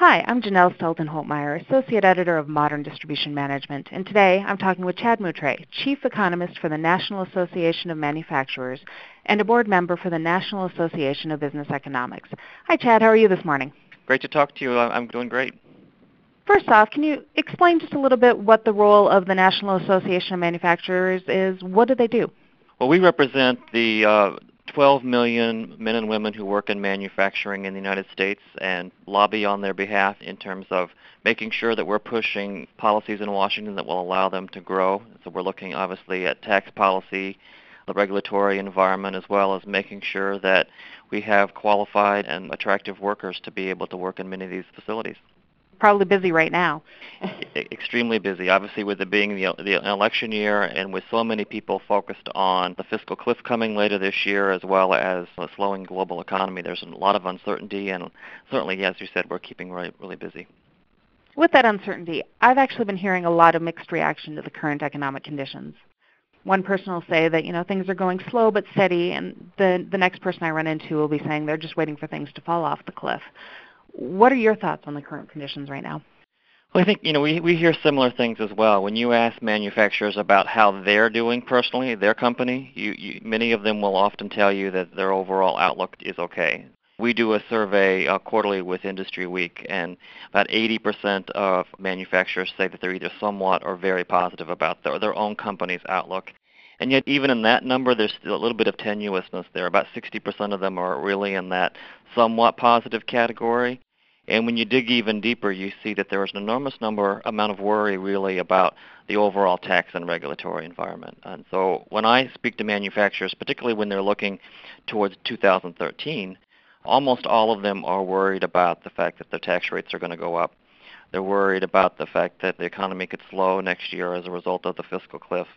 Hi, I'm Janelle Stelton-Holtmeyer, Associate Editor of Modern Distribution Management, and today I'm talking with Chad Moutray, Chief Economist for the National Association of Manufacturers and a board member for the National Association of Business Economics. Hi, Chad. How are you this morning? Great to talk to you. I'm doing great. First off, can you explain just a little bit what the role of the National Association of Manufacturers is? What do they do? Well, we represent the 12 million men and women who work in manufacturing in the United States and lobby on their behalf in terms of making sure that we're pushing policies in Washington that will allow them to grow. So we're looking obviously at tax policy, the regulatory environment, as well as making sure that we have qualified and attractive workers to be able to work in many of these facilities. Probably busy right now. Extremely busy, obviously, with it being the election year and with so many people focused on the fiscal cliff coming later this year, as well as a slowing global economy. There's a lot of uncertainty, and certainly, as you said, we're keeping really busy. With that uncertainty, I've actually been hearing a lot of mixed reaction to the current economic conditions. One person will say that, things are going slow but steady, and the next person I run into will be saying they're just waiting for things to fall off the cliff. What are your thoughts on the current conditions right now? Well, I think, we hear similar things as well. When you ask manufacturers about how they're doing personally, their company, many of them will often tell you that their overall outlook is okay. We do a survey quarterly with Industry Week, and about 80% of manufacturers say that they're either somewhat or very positive about their own company's outlook. And yet, even in that number, there's still a little bit of tenuousness there. About 60% of them are really in that somewhat positive category. And when you dig even deeper, you see that there is an enormous amount of worry really about the overall tax and regulatory environment. And so when I speak to manufacturers, particularly when they're looking towards 2013, almost all of them are worried about the fact that their tax rates are going to go up. They're worried about the fact that the economy could slow next year as a result of the fiscal cliff.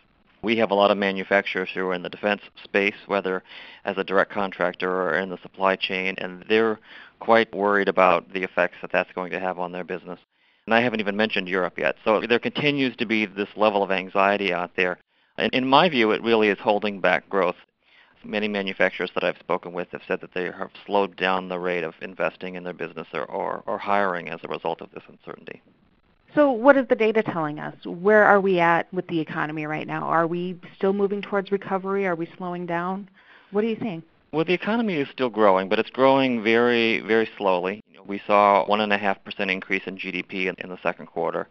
We have a lot of manufacturers who are in the defense space, whether as a direct contractor or in the supply chain, and they're quite worried about the effects that that's going to have on their business. And I haven't even mentioned Europe yet. So there continues to be this level of anxiety out there. And in my view, it really is holding back growth. Many manufacturers that I've spoken with have said that they have slowed down the rate of investing in their business or hiring as a result of this uncertainty. So what is the data telling us? Where are we at with the economy right now? Are we still moving towards recovery? Are we slowing down? What are you seeing? Well, the economy is still growing, but it's growing very, very slowly. We saw 1.5% increase in GDP in the second quarter.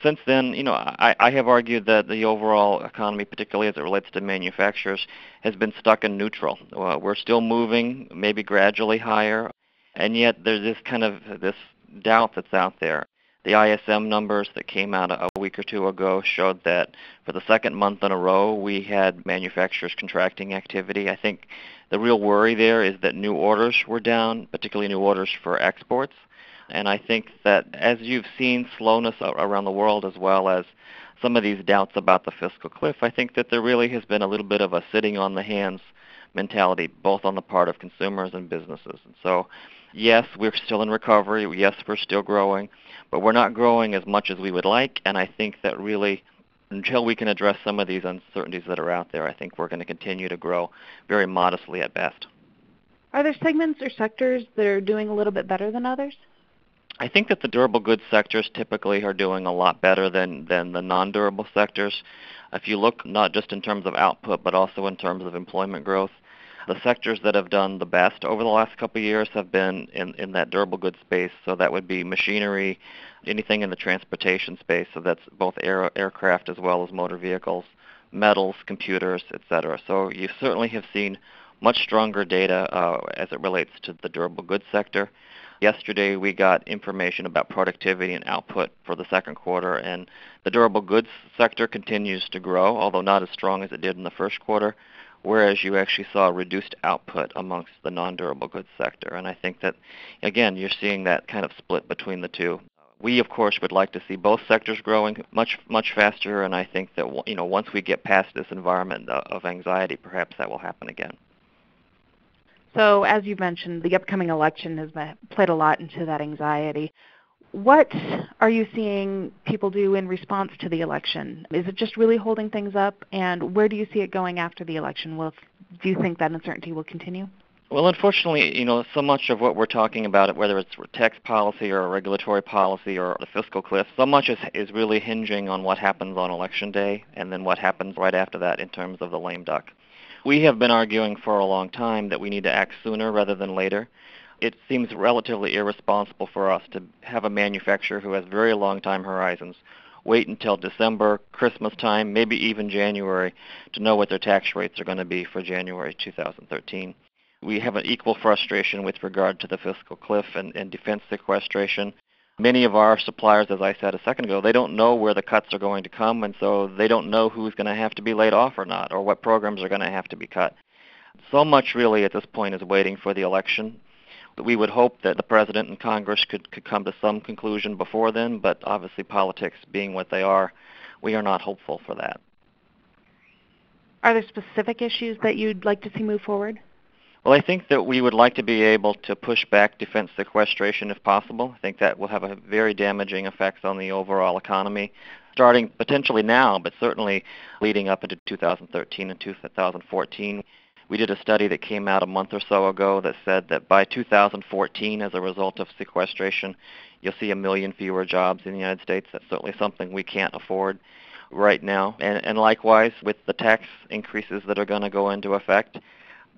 Since then, I have argued that the overall economy, particularly as it relates to manufacturers, has been stuck in neutral. We're still moving, maybe gradually higher, and yet there's this doubt that's out there. The ISM numbers that came out a week or two ago showed that for the second month in a row, we had manufacturers contracting activity. I think the real worry there is that new orders were down, particularly new orders for exports. And I think that as you've seen slowness around the world as well as some of these doubts about the fiscal cliff, I think that there really has been a little bit of a sitting on the hands mentality, both on the part of consumers and businesses. And so, yes, we're still in recovery. Yes, we're still growing. But we're not growing as much as we would like, and I think that really, until we can address some of these uncertainties that are out there, I think we're going to continue to grow very modestly at best. Are there segments or sectors that are doing a little bit better than others? I think that the durable goods sectors typically are doing a lot better than the non-durable sectors. If you look not just in terms of output, but also in terms of employment growth, the sectors that have done the best over the last couple of years have been in that durable goods space. So that would be machinery, anything in the transportation space. So that's both aircraft as well as motor vehicles, metals, computers, etc. So you certainly have seen much stronger data as it relates to the durable goods sector. Yesterday we got information about productivity and output for the second quarter, and the durable goods sector continues to grow, although not as strong as it did in the first quarter, whereas you actually saw reduced output amongst the non-durable goods sector. And I think that, again, you're seeing that kind of split between the two. We, of course, would like to see both sectors growing much, much faster, and I think that, once we get past this environment of anxiety, perhaps that will happen again. So as you mentioned, the upcoming election has played a lot into that anxiety. What are you seeing people do in response to the election? Is it just really holding things up? And where do you see it going after the election? Do you think that uncertainty will continue? Well, unfortunately, so much of what we're talking about, whether it's tax policy or regulatory policy or the fiscal cliff, so much is really hinging on what happens on Election Day and then what happens right after that in terms of the lame duck. We have been arguing for a long time that we need to act sooner rather than later. It seems relatively irresponsible for us to have a manufacturer who has very long time horizons wait until December, Christmas time, maybe even January to know what their tax rates are going to be for January 2013. We have an equal frustration with regard to the fiscal cliff and defense sequestration. Many of our suppliers, as I said a second ago, they don't know where the cuts are going to come, and so they don't know who's going to have to be laid off or not, or what programs are going to have to be cut. So much really at this point is waiting for the election. We would hope that the President and Congress could come to some conclusion before then, but obviously politics being what they are, we are not hopeful for that. Are there specific issues that you'd like to see move forward? Well, I think that we would like to be able to push back defense sequestration if possible. I think that will have a very damaging effects on the overall economy, starting potentially now, but certainly leading up into 2013 and 2014. We did a study that came out a month or so ago that said that by 2014, as a result of sequestration, you'll see 1 million fewer jobs in the United States. That's certainly something we can't afford right now. And likewise, with the tax increases that are going to go into effect,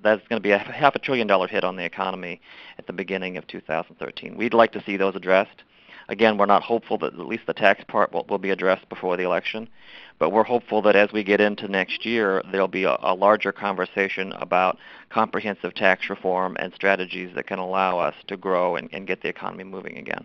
that's going to be a $500 billion hit on the economy at the beginning of 2013. We'd like to see those addressed. Again, we're not hopeful that at least the tax part will be addressed before the election, but we're hopeful that as we get into next year, there'll be a larger conversation about comprehensive tax reform and strategies that can allow us to grow and get the economy moving again.